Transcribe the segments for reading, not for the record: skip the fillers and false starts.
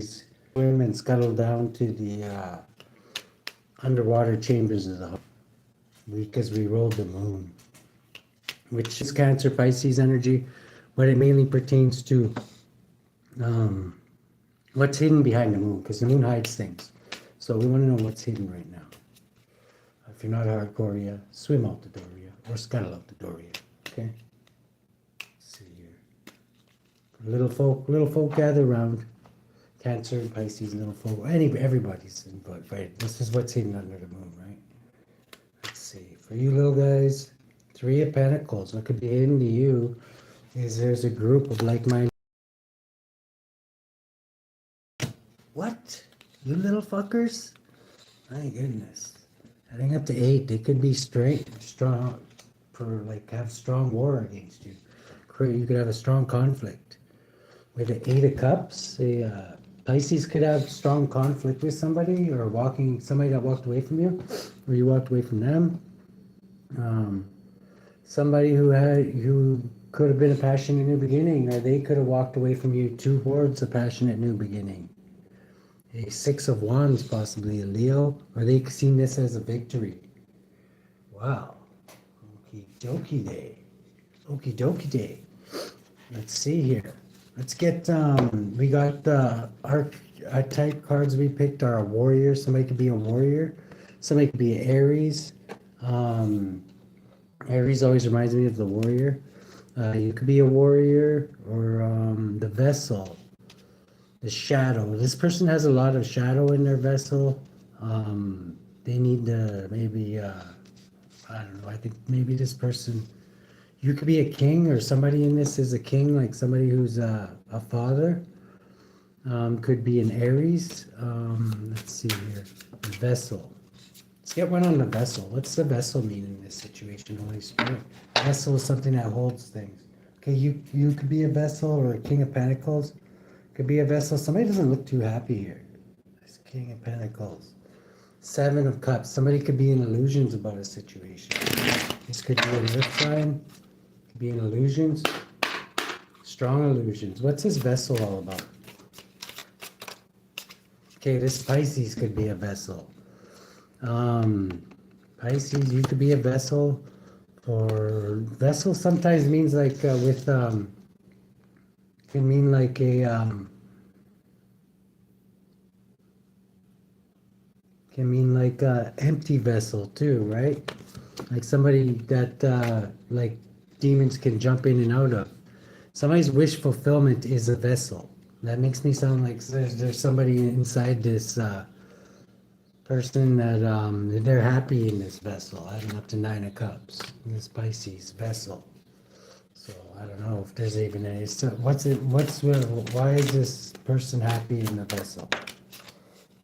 swim and scuttle down to the underwater chambers of the home because we rolled the moon, which is Cancer Pisces energy, but it mainly pertains to what's hidden behind the moon, because the moon hides things. So we want to know what's hidden right now. If you're not hardcore, yeah, swim out the door, yeah, or scuttle out the door, yeah. Okay. Let's see here. Little folk gather around. Cancer and Pisces, little folk. Everybody's invited. This is what's hidden under the moon, right? Let's see. For you little guys, 3 of Pentacles. What could be hidden to you is there's a group of like-minded. What? You little fuckers? My goodness. Adding up to 8, they could be strong, have strong war against you. You could have a strong conflict. With the 8 of Cups, Pisces could have strong conflict with somebody, or somebody that walked away from you, or you walked away from them. Somebody who could have been a passionate new beginning, or they could have walked away from you towards a passionate new beginning. A 6 of Wands, possibly a Leo, or they seen this as a victory. Wow. Okie dokie day. Okie dokie day. Let's see here. Let's get, we got our type cards we picked are a warrior. Somebody could be a warrior. Somebody could be an Aries. Aries always reminds me of the warrior. You could be a warrior, or the vessel. The shadow. This person has a lot of shadow in their vessel. They need to maybe, I don't know, I think maybe this person, you could be a king, or somebody in this is a king, like somebody who's a father. Could be an Aries. Let's see here. The vessel. Let's get one on the vessel. What's the vessel mean in this situation, Holy Spirit? Vessel is something that holds things. Okay, you could be a vessel, or a King of Pentacles. Could be a vessel. Somebody doesn't look too happy here. This King of Pentacles. 7 of Cups. Somebody could be in illusions about a situation. This could be an earth sign. Could be in illusions. Strong illusions. What's this vessel all about? Okay, this Pisces could be a vessel. Pisces, you could be a vessel. Or vessel sometimes means like can mean like a empty vessel too, right? Like somebody that like demons can jump in and out of. Somebody's wish fulfillment is a vessel. That makes me sound like there's somebody inside this person that they're happy in this vessel, adding up to 9 of Cups in this Pisces vessel. So I don't know if there's even any. So why is this person happy in the vessel?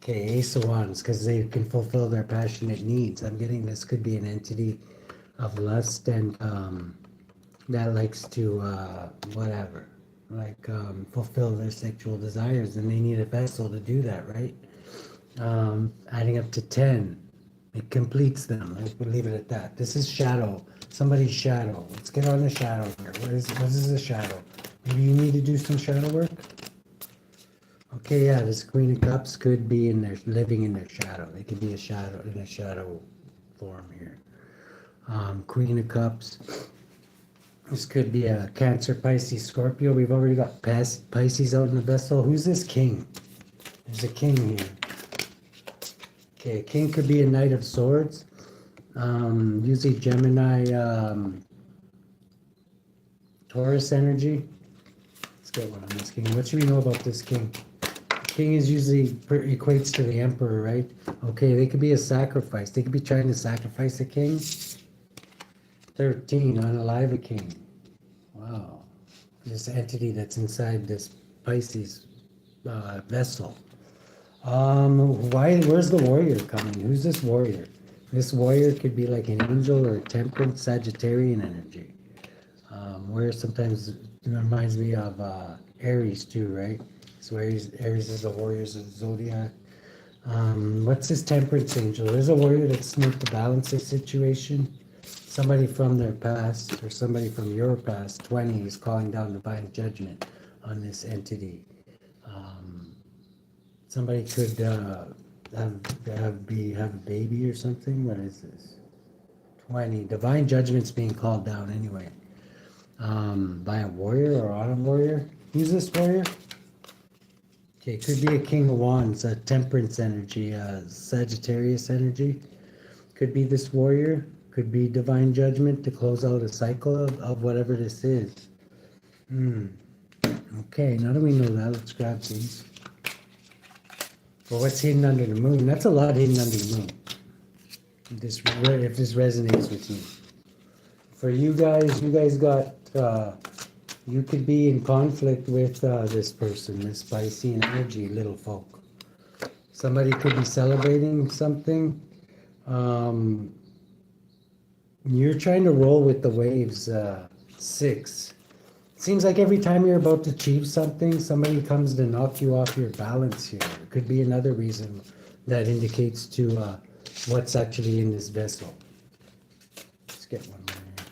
Okay, Ace of Wands, because they can fulfill their passionate needs. I'm getting this could be an entity of lust and that likes to whatever, like fulfill their sexual desires, and they need a vessel to do that, right? Adding up to 10, it completes them. We'll leave it at that. This is shadow. Somebody's shadow. Let's get on the shadow here. What is a shadow? Maybe you need to do some shadow work? Okay, yeah, this Queen of Cups could be living in their shadow. They could be a shadow in a shadow form here. Queen of Cups. This could be a Cancer, Pisces, Scorpio. We've already got Pisces out in the vessel. Who's this king? There's a king here. Okay, a king could be a Knight of Swords. Usually Gemini, Taurus energy. Let's get one on this king. What should we know about this king? King is usually equates to the emperor, right? Okay, they could be a sacrifice. They could be trying to sacrifice a king. 13, unalive a king. Wow. This entity that's inside this Pisces vessel. Where's the warrior coming? Who's this warrior? This warrior could be like an angel or a temperate Sagittarian energy. Where sometimes it reminds me of Aries too, right? So Aries is the warriors of the zodiac. What's this temperance angel? There's a warrior that's smooth to balance this situation. Somebody from their past, or somebody from your past, 20, is calling down divine judgment on this entity. Somebody could have a baby or something. What is this? 20. Divine judgment's being called down anyway. By a warrior or on a warrior. Who's this warrior? Okay, could be a King of Wands, a Temperance energy, a Sagittarius energy. Could be this warrior. Could be divine judgment to close out a cycle of whatever this is. Okay, now that we know that, let's grab these. Well, what's hidden under the moon? That's a lot hidden under the moon. If this resonates with you. For you guys got, you could be in conflict with this person, this Piscean energy, little folk. Somebody could be celebrating something. You're trying to roll with the waves, 6. Seems like every time you're about to achieve something, somebody comes to knock you off your balance here. It could be another reason that indicates to what's actually in this vessel. Let's get one more here.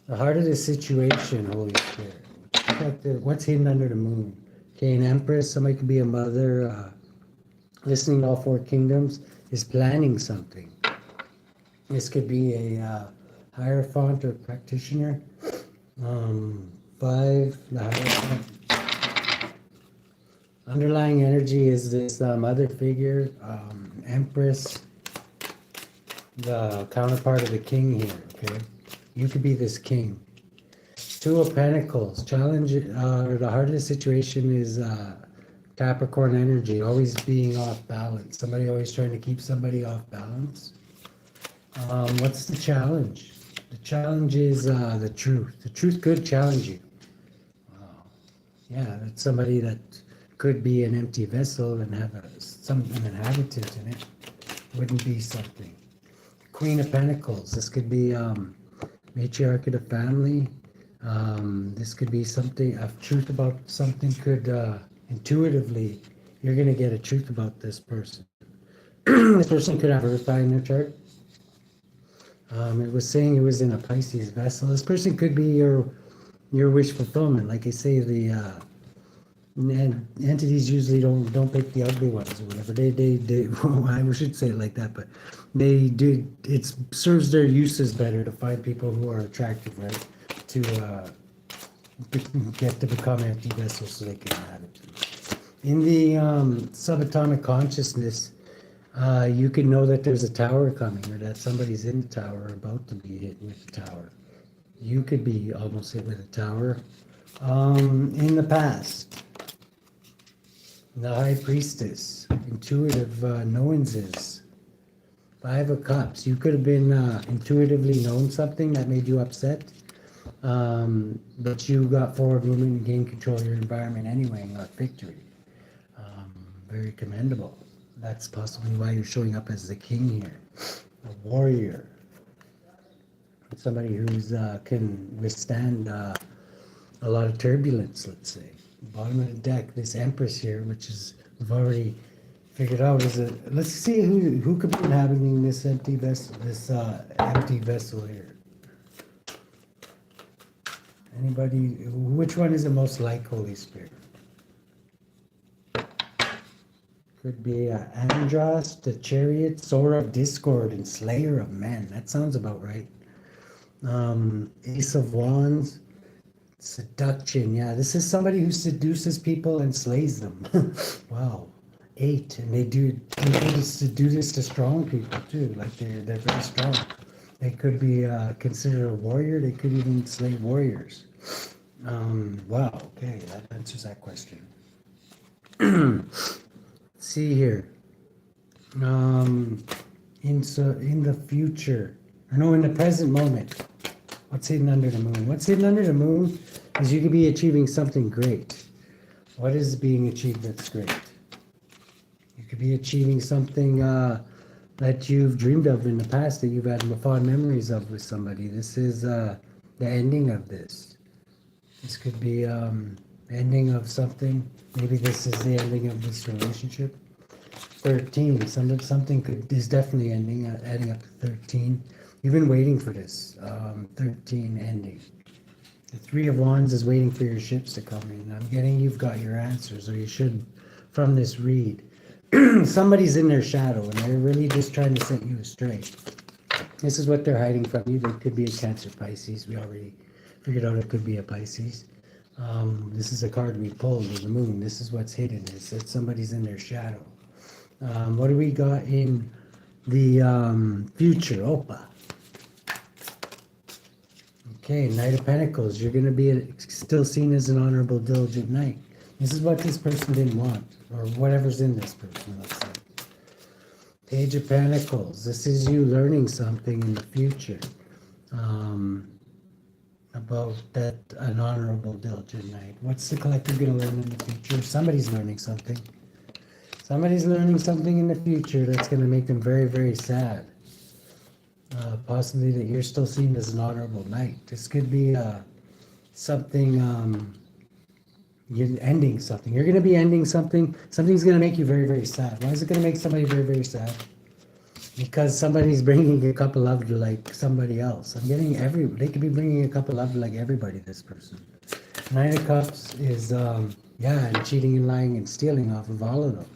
The heart of the situation, Holy Spirit. What's hidden under the moon? Okay, an empress, somebody could be a mother, listening to all 4 kingdoms, is planning something. This could be a hierophant or practitioner. 5, the hierophant. Underlying energy is this mother figure, empress, the counterpart of the king here, okay? You could be this king. 2 of Pentacles, challenge, the heart of the situation is Capricorn energy, always being off balance. Somebody always trying to keep somebody off balance. What's the challenge? The challenge is the truth. The truth could challenge you. Wow. Yeah, that's somebody that could be an empty vessel and have an inhabitant in it. Wouldn't be something. Queen of Pentacles. This could be matriarch of the family. This could be something, a truth about something could intuitively, you're going to get a truth about this person. This person could have Earth in their chart. It was saying it was in a Pisces vessel. This person could be your wish fulfillment. Like I say, the entities usually don't pick the ugly ones or whatever. They well, I should say it like that, but they do. It serves their uses better to find people who are attractive, right? To get to become empty vessels so they can inhabit them. In the subatomic consciousness, you can know that there's a tower coming, or that somebody's in the tower or about to be hit with the tower. You could be almost hit with a tower. In the past, the High Priestess, intuitive knowinses. 5 of Cups. You could have been intuitively known something that made you upset, but you got forward movement and gained control of your environment anyway and got victory. Very commendable. That's possibly why you're showing up as the king here. A warrior. Somebody who's can withstand a lot of turbulence, let's say. Bottom of the deck, this Empress here, which is, we've already figured out, is a, let's see who could be inhabiting this empty vessel, empty vessel here. Anybody, which one is the most like Holy Spirit? Could be Andros, the Chariot, Sower of Discord, and Slayer of Men. That sounds about right. Ace of Wands, Seduction. Yeah, this is somebody who seduces people and slays them. Wow. 8, and they do this to strong people too. Like they're very strong. They could be considered a warrior. They could even slay warriors. Wow. Okay, that answers that question. See here. In the future, or no, in the present moment, what's hidden under the moon? What's hidden under the moon is you could be achieving something great. What is being achieved that's great? You could be achieving something that you've dreamed of in the past, that you've had fond memories of with somebody. This is the ending of this. This could be ending of something. Maybe this is the ending of this relationship. 13. Something is definitely ending, adding up to 13. You've been waiting for this. 13 ending. The 3 of Wands is waiting for your ships to come in. I'm getting you've got your answers, or you should from this read. Somebody's in their shadow and they're really just trying to set you astray. This is what they're hiding from you. They could be a Cancer, Pisces. We already figured out it could be a Pisces. This is a card we pulled with the moon. This is what's hidden. Is that somebody's in their shadow. What do we got in the future? Opa. Okay, Knight of Pentacles. You're going to be still seen as an honorable, diligent knight. This is what this person didn't want, or whatever's in this person, let's say. Page of Pentacles. This is you learning something in the future about that an honorable, diligent knight. What's the collective going to learn in the future? Somebody's learning something. Somebody's learning something in the future that's going to make them very, very sad. Possibly that you're still seen as an honorable knight. This could be something, you're ending something. You're going to be ending something. Something's going to make you very, very sad. Why is it going to make somebody very, very sad? Because somebody's bringing a couple of like somebody else. I'm getting they could be bringing a couple of like everybody, this person. Nine of Cups is, and cheating and lying and stealing off of all of them.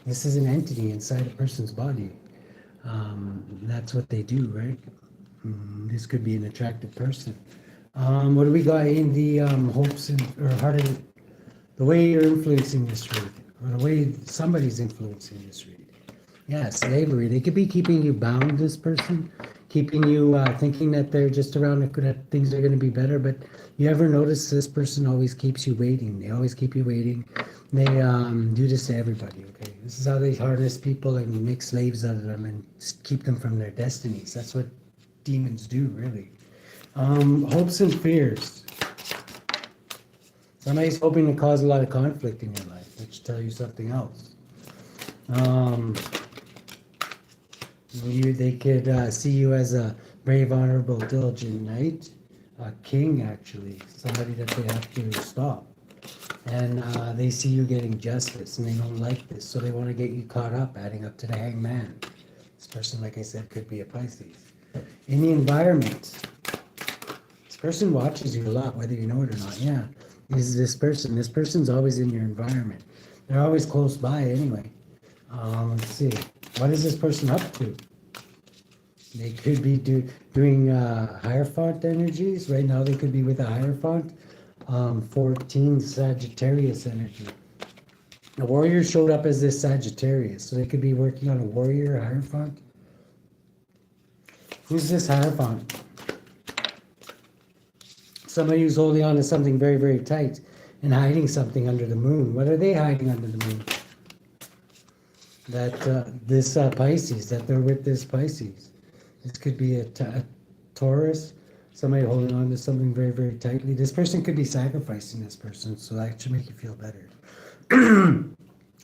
This is an entity inside a person's body. That's what they do, right? This could be an attractive person. What do we got in the hopes or heart of the way you're influencing this read, or the way somebody's influencing this read? Yeah, slavery. They could be keeping you bound, this person, keeping you thinking that they're just around, that things are going to be better. But you ever notice this person always keeps you waiting? They always keep you waiting. They do this to everybody, okay? This is how they harness people and make slaves out of them and keep them from their destinies. That's what demons do, really. Hopes and fears. Somebody's hoping to cause a lot of conflict in your life, which tell you something else. They could see you as a brave, honorable, diligent knight, a king, actually, somebody that they have to stop. And they see you getting justice, and they don't like this, so they want to get you caught up, adding up to the Hangman. This person, like I said, could be a Pisces. In the environment, this person watches you a lot, whether you know it or not. Yeah, is this person. This person's always in your environment. They're always close by anyway. Let's see. What is this person up to? They could be doing Hierophant energies. Right now, they could be with a Hierophant. 14 Sagittarius energy. The warrior showed up as this Sagittarius, so they could be working on a warrior, Hierophant. Who's this Hierophant? Somebody who's holding on to something very, very tight and hiding something under the moon. What are they hiding under the moon? That this Pisces, that they're with this Pisces. This could be a Taurus. Somebody holding on to something very, very tightly. This person could be sacrificing this person, so that should make you feel better.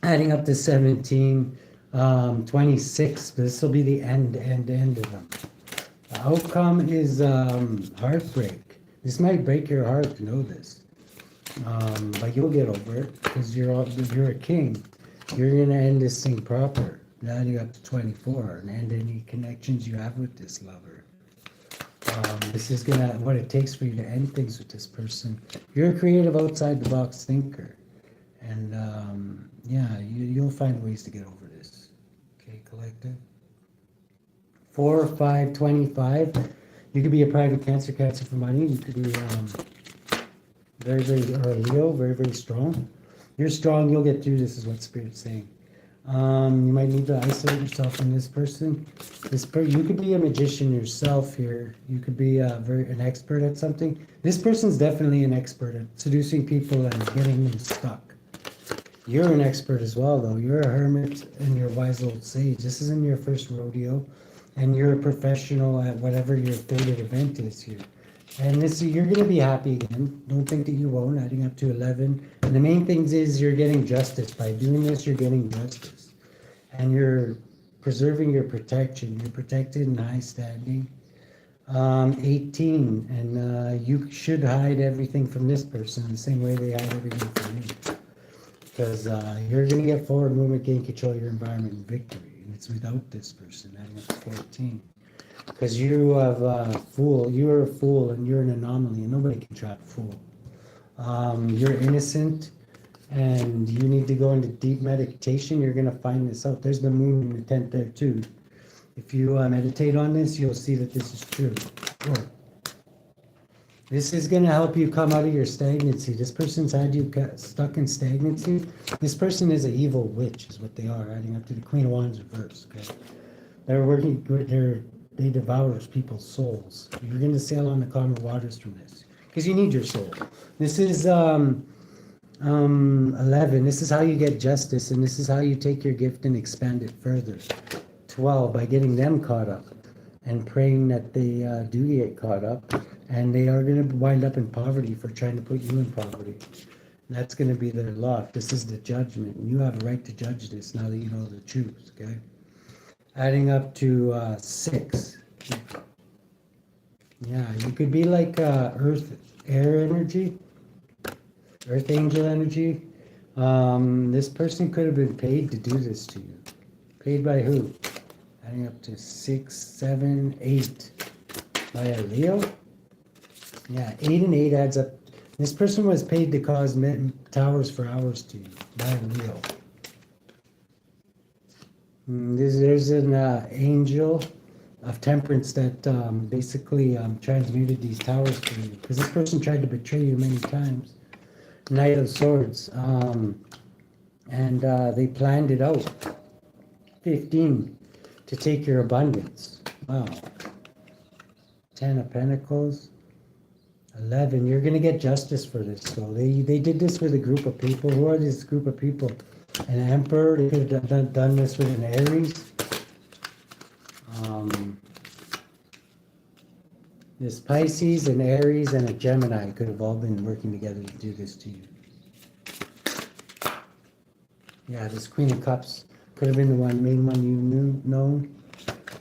Adding up to 17, 26. This will be the end of them. The outcome is heartbreak. This might break your heart to know this, but you'll get over it because you're a king. You're gonna end this thing proper. Adding up to 24 and end any connections you have with this lover. This is what it takes for you to end things with this person. You're a creative, outside the box thinker, and you'll find ways to get over this. Okay, collective. 4, 5, 25. You could be a private Cancer for money. You could be very, very, or a Leo, very, very strong. You're strong. You'll get through this, is what Spirit's saying. You might need to isolate yourself from this person. You could be a magician yourself here. You could be an expert at something. This person's definitely an expert at seducing people and getting them stuck. You're an expert as well, though. You're a hermit and you're a wise old sage. This isn't your first rodeo, and you're a professional at whatever your favorite event is here. And you're going to be happy again. Don't think that you won't, adding up to 11. And the main things is you're getting justice. By doing this, you're getting justice. And you're preserving your protection. You're protected in high standing. 18. And you should hide everything from this person the same way they hide everything from you. Because you're going to get forward movement, gain control of your environment, and victory. And it's without this person, adding up to 14. Because you have a fool, you're a fool and you're an anomaly and nobody can trap a fool. You're innocent and you need to go into deep meditation, you're going to find this out. There's the moon in the tent there too. If you meditate on this, you'll see that this is true. Whoa. This is going to help you come out of your stagnancy. This person's had you stuck in stagnancy. This person is an evil witch, is what they are, adding up to the Queen of Wands reverse. Okay, they're working. They devour people's souls. You're going to sail on the calmer waters from this because you need your soul. This is 11. This is how you get justice, and this is how you take your gift and expand it further. 12, by getting them caught up and praying that they do get caught up, and they are going to wind up in poverty for trying to put you in poverty. And that's going to be their lot. This is the judgment, and you have a right to judge this now that you know the truth. Okay, adding up to 6. Yeah, you could be like earth, air energy, earth angel energy. This person could have been paid to do this to you. Paid by who? Adding up to 6, 7, 8. By a Leo? Yeah, 8 and 8 adds up. This person was paid to cause towers for hours to you. By a Leo. There's an angel of temperance that basically transmuted these towers for you. Because this person tried to betray you many times. Knight of Swords. And they planned it out. 15. To take your abundance. Wow. 10 of Pentacles. 11. You're going to get justice for this. So they did this with a group of people. Who are this group of people? An Emperor. They could have done this with an Aries. This Pisces, an Aries, and a Gemini could have all been working together to do this to you. Yeah, this Queen of Cups could have been the main one you know.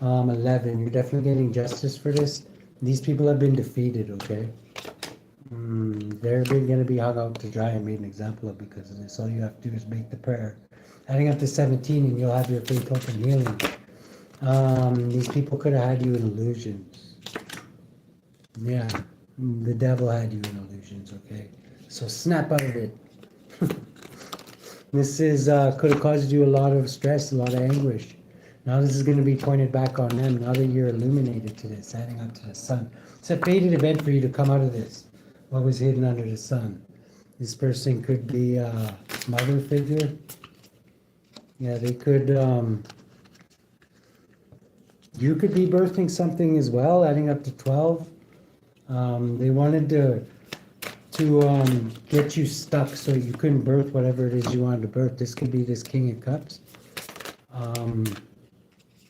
11. You're definitely getting justice for this. These people have been defeated, okay? They're going to be hung out to dry and made an example of because of this. All you have to do is make the prayer. Adding up to 17 and you'll have your faith, hope, and healing. These people could have had you in illusions. Yeah, the devil had you in illusions, okay? So snap out of it. This is could have caused you a lot of stress, a lot of anguish. Now this is going to be pointed back on them. Now that you're illuminated to this, adding up to the sun. It's a fated event for you to come out of this. What was hidden under the sun? This person could be a mother figure. Yeah, they could. You could be birthing something as well, adding up to 12. They wanted to get you stuck so you couldn't birth whatever it is you wanted to birth. This could be this King of Cups.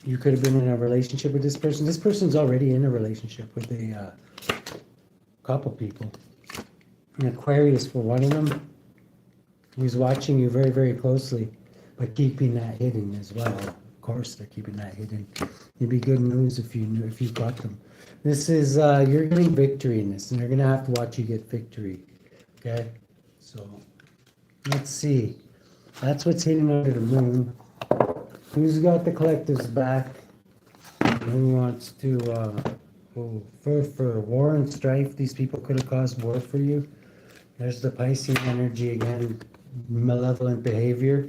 You could have been in a relationship with this person. This person's already in a relationship with a couple people. An Aquarius for one of them, who's watching you very, very closely, but keeping that hidden as well. Of course, they're keeping that hidden. It'd be good news if you got them. This is you're getting victory in this, and they're gonna have to watch you get victory. Okay, so let's see. That's what's hidden under the moon. Who's got the collectives back? Who wants to for war and strife? These people could have caused war for you. There's the Pisces energy again, malevolent behavior,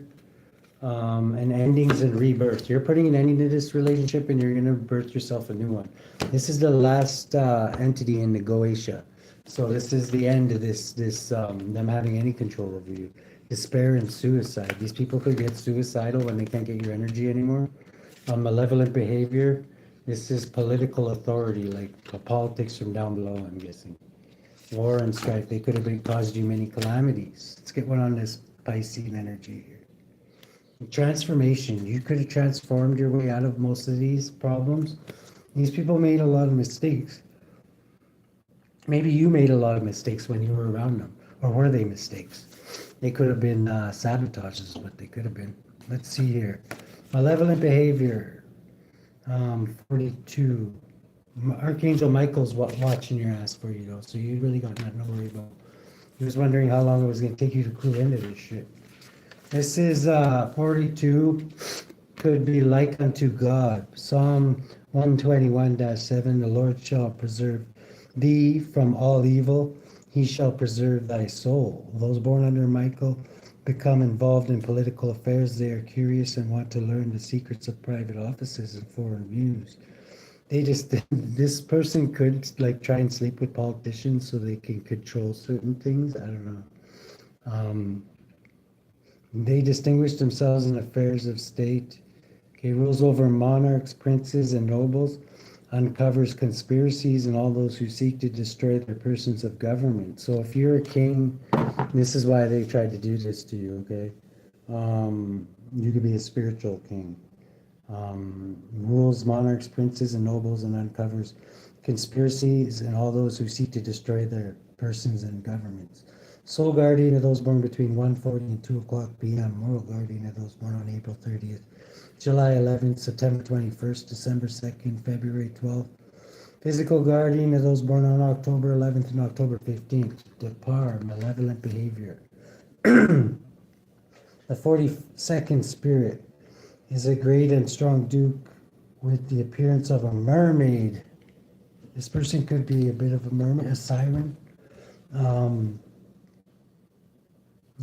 and endings and rebirth. You're putting an ending to this relationship, and you're going to birth yourself a new one. This is the last entity in the Goetia. So this is the end of this them having any control over you. Despair and suicide. These people could get suicidal when they can't get your energy anymore. Malevolent behavior. This is political authority, like politics from down below, I'm guessing. War and strife. They could have caused you many calamities. Let's get one on this Piscean energy here. Transformation. You could have transformed your way out of most of these problems. These people made a lot of mistakes. Maybe you made a lot of mistakes when you were around them. Or were they mistakes? They could have been sabotages, is what they could have been. Let's see here. Malevolent behavior. 42. Archangel Michael's watching your ass for you, though, so you really got nothing to worry about. He was wondering how long it was going to take you to clue into this shit. This is 42. Could be like unto God. Psalm 121-7. The Lord shall preserve thee from all evil. He shall preserve thy soul. Those born under Michael, become involved in political affairs. They are curious and want to learn the secrets of private offices and foreign views. They just, this person could like try and sleep with politicians so they can control certain things. I don't know. They distinguish themselves in affairs of state. Okay, rules over monarchs, princes, and nobles, uncovers conspiracies and all those who seek to destroy their persons of government. So if you're a king, this is why they tried to do this to you, okay? You could be a spiritual king. Rules monarchs, princes, and nobles, and uncovers conspiracies and all those who seek to destroy their persons and governments. Sole guardian of those born between 1:40 and 2 o'clock p.m. Moral guardian of those born on April 30th, July 11th, September 21st, December 2nd, February 12th. Physical guardian of those born on October 11th and October 15th. Depar, malevolent behavior. The 42nd spirit is a great and strong duke with the appearance of a mermaid. This person could be a bit of a mermaid, a siren.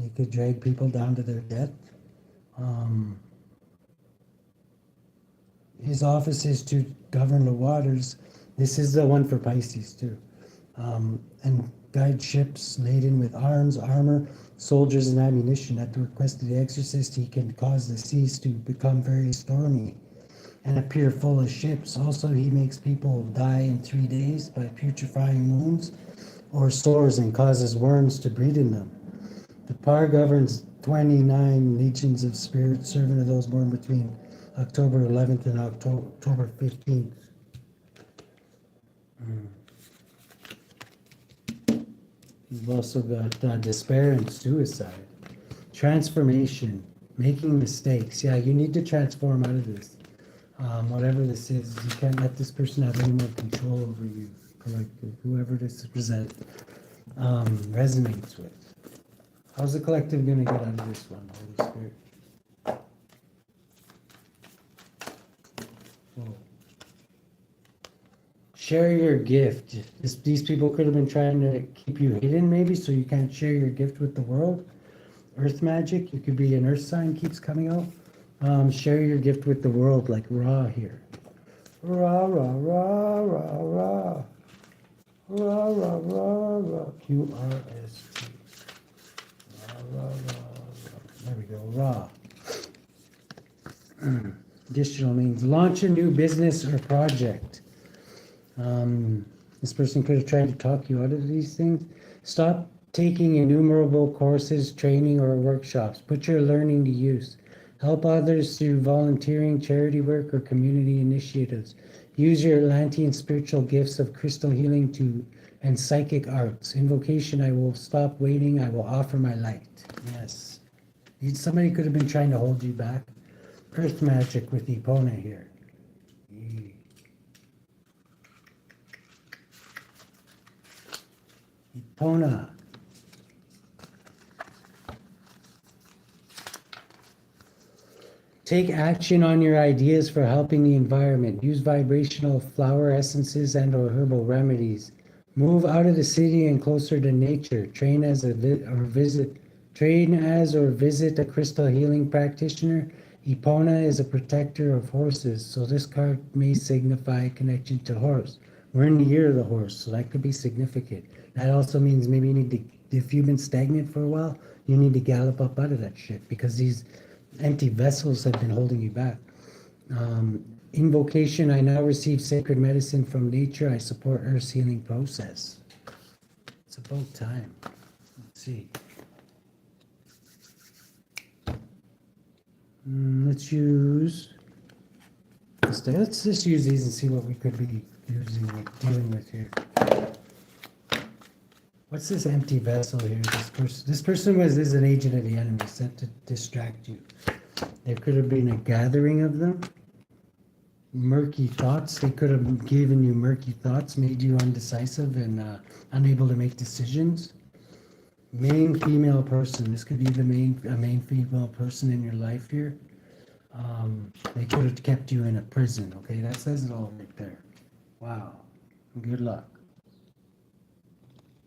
He could drag people down to their death. His office is to govern the waters. This is the one for Pisces too. And guide ships laden with arms, armor, soldiers, and ammunition. At the request of the exorcist, he can cause the seas to become very stormy and appear full of ships. Also, he makes people die in 3 days by putrefying wounds or sores and causes worms to breed in them. The Par governs 29 legions of spirits, servant of those born between October 11th and October 15th. You've also got despair and suicide. Transformation, making mistakes. Yeah, you need to transform out of this. Whatever this is, you can't let this person have any more control over you. Collective, whoever this resonates with. How's the collective going to get out of this one, Holy Spirit? Whoa. Share your gift. These people could have been trying to keep you hidden maybe, so you can't share your gift with the world. Earth magic, you could be an earth sign, keeps coming out. Share your gift with the world, like Ra here. Ra, ra, ra, ra, ra. Ra, ra, ra, ra. QRST. Ra, ra, ra, ra. There we go, Ra. Additional means launch a new business or project. This person could have tried to talk you out of these things. Stop taking innumerable courses, training, or workshops. Put your learning to use. Help others through volunteering, charity work, or community initiatives. Use your Atlantean spiritual gifts of crystal healing and psychic arts. Invocation, I will stop waiting, I will offer my light. Yes. Somebody could have been trying to hold you back. Earth magic with Epona here. Epona. Take action on your ideas for helping the environment. Use vibrational flower essences and or herbal remedies. Move out of the city and closer to nature. Train as or visit a crystal healing practitioner. Epona is a protector of horses, so this card may signify a connection to horse. We're in the year of the horse, so that could be significant. That also means maybe you need to, if you've been stagnant for a while, you need to gallop up out of that shit, because these empty vessels have been holding you back. Invocation, I now receive sacred medicine from nature. I support Earth's healing process. It's about time. Let's see. Let's use, let's just use these and see what we could be dealing with here. What's this empty vessel here? This person is an agent of the enemy, sent to distract you. There could have been a gathering of them. Murky thoughts. They could have given you murky thoughts, made you undecisive and unable to make decisions. Main female person. This could be a main female person in your life here. They could have kept you in a prison. Okay, that says it all right there. Wow. Good luck.